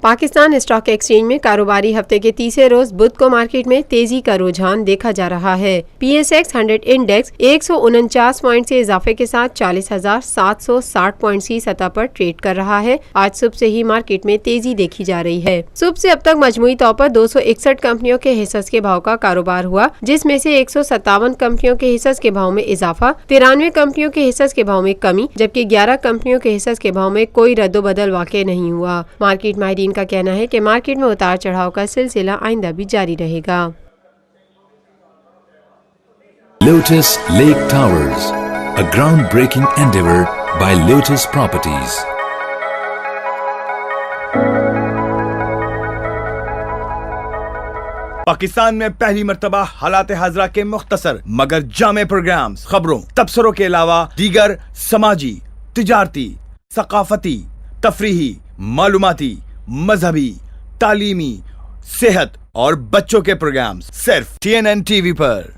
Pakistan stock exchange میں کاروباری ہفتے کے تیسرے روز بدھ کو مارکیٹ میں تیزی کا رجحان دیکھا جا رہا ہے۔ P S x 100 index 149 point سے اضافے کے ساتھ 40,760 پوائنٹ کی سطح پر ٹریڈ کر رہا ہے۔ آج صبح سے ہی مارکیٹ میں تیزی دیکھی جا رہی ہے۔ صبح سے اب تک مجموعی طور پر 261 کمپنیوں کے حصص کے بھاؤ کا کاروبار ہوا، جس میں سے 157 کمپنیوں کے حصص کے بھاؤ میں اضافہ، 93 کمپنیوں کے حصص کے بھاؤ میں کمی، جبکہ 11 کمپنیوں کے حصص کے بھاؤ میں کوئی رد و بدل واقع نہیں ہوا۔ مارکیٹ ماہرین کا کہنا ہے کہ مارکیٹ میں اتار چڑھاؤ کا سلسلہ آئندہ بھی جاری رہے گا۔ Lotus Lake Towers, a groundbreaking endeavor by Lotus Properties. Pakistan میں پہلی مرتبہ حالات حاضرہ کے مختصر مگر جامع پروگرامز، خبروں، تبصروں کے علاوہ دیگر سماجی، تجارتی، ثقافتی، تفریحی، معلوماتی، مذہبی، تعلیمی، صحت اور بچوں کے پروگرامز صرف TNN TV پر۔